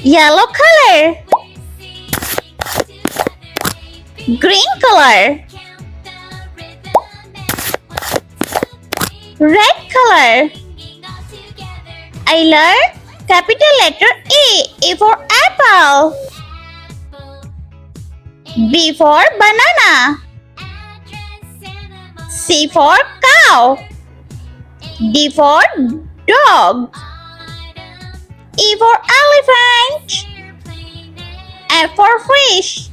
Yellow color. Green color. Red color. I learned capital letter A. A for apple. B for banana. C for cow. D for dog. E for elephant. F for fish.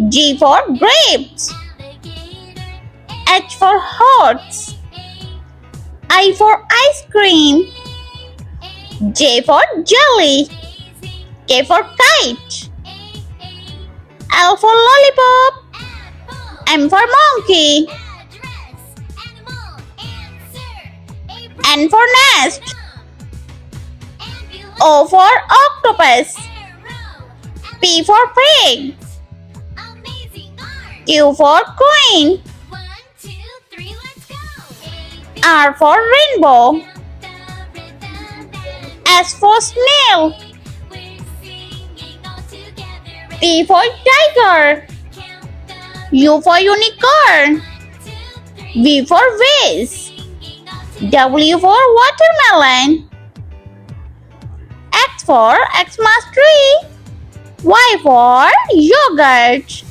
G for grapes. H for horse. I for ice cream. J for jelly. K for kite. L for lollipop. M for monkey. N for nest. O for octopus. P for pig. Q for queen. R for rainbow. S for snail. T for tiger. U for unicorn. V for vase. W for watermelon. X for Xmas tree. Y for yogurt.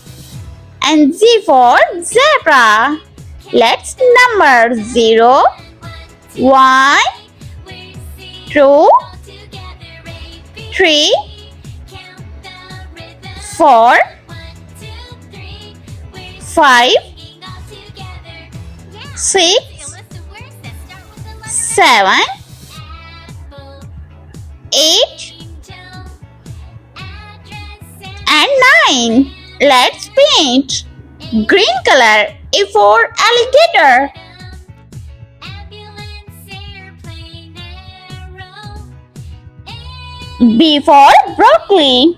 And Z for zebra. Let's number 0, 1, 2, 3, 4, 5, 6, 7, 8, and 9. Let's paint. Green color. A for alligator. B for broccoli.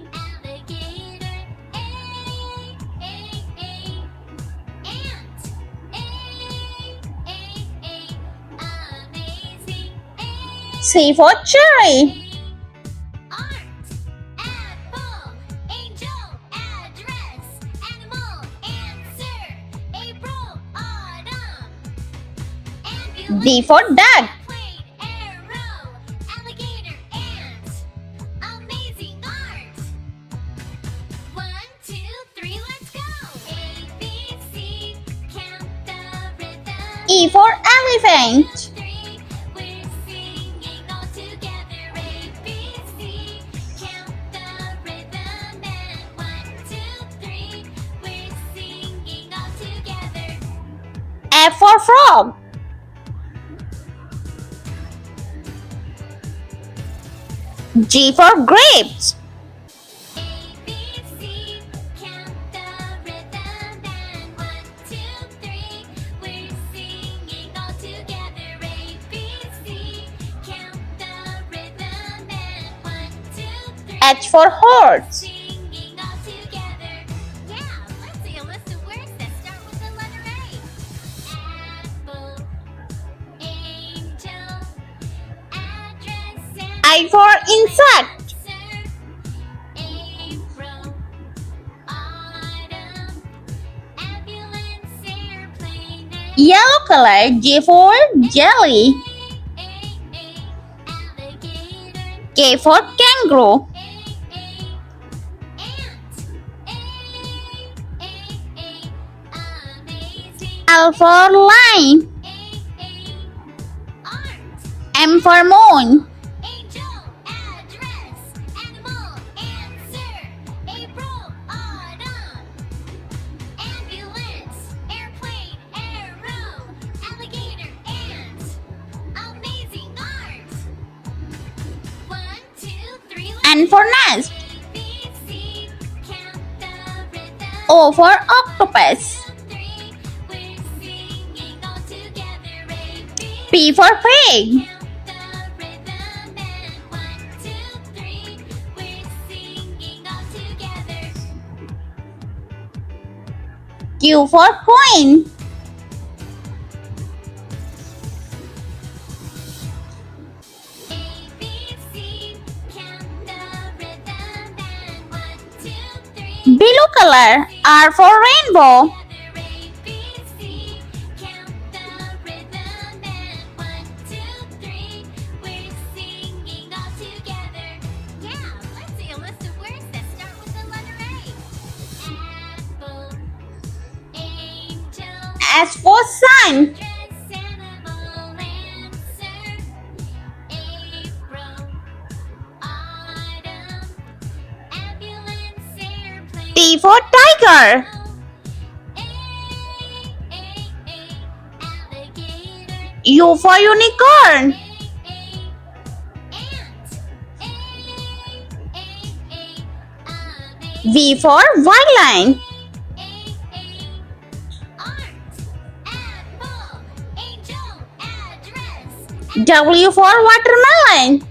C for cherry. D for duck. E for elephant. F for frog. G for grapes. H for horse. I for insect. Yellow color. J for jelly. K for kangaroo. L for lion. M for moon. N for nest. O for octopus. P for pig. Q for queen. Blue color R for rainbow. S for sun. T for tiger. U for unicorn. V for violin. W for watermelon.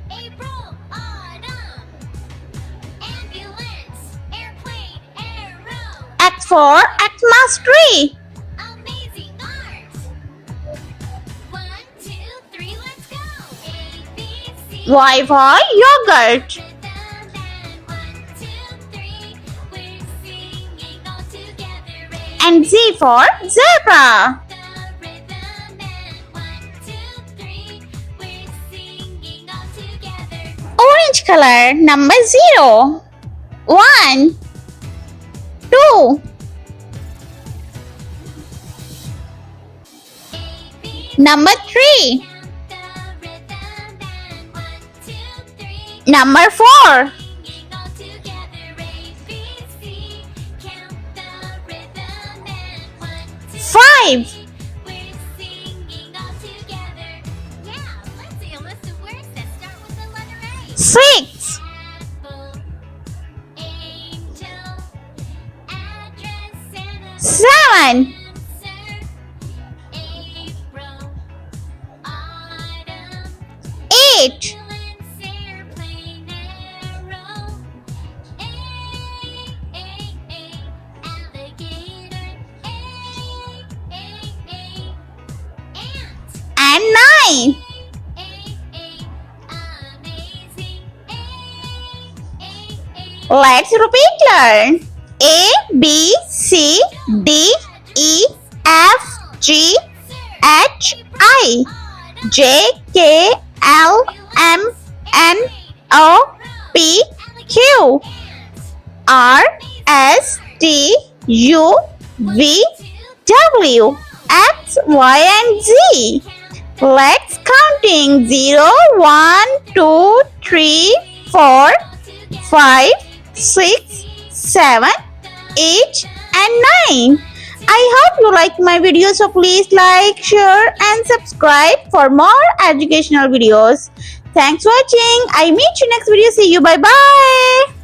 X for Xmas tree. Y for yogurt. And Z for zebra. Orange color number 0, 1, 2. Number 3. Number 4. 5. 6. 7. 8. 9. Let's repeat learn. A, B, C, D, E, F, G, H, I, J, K, L, M, N, O, P, Q, R, S, T, U, V, W, X, Y, and Z. Let's counting 0, 1, 2, 3, 4, 5, 6, 7, 8, and 9. I hope you like my video, so please like, share and subscribe for more educational videos. Thanks for watching. I meet you next video. See you. Bye bye.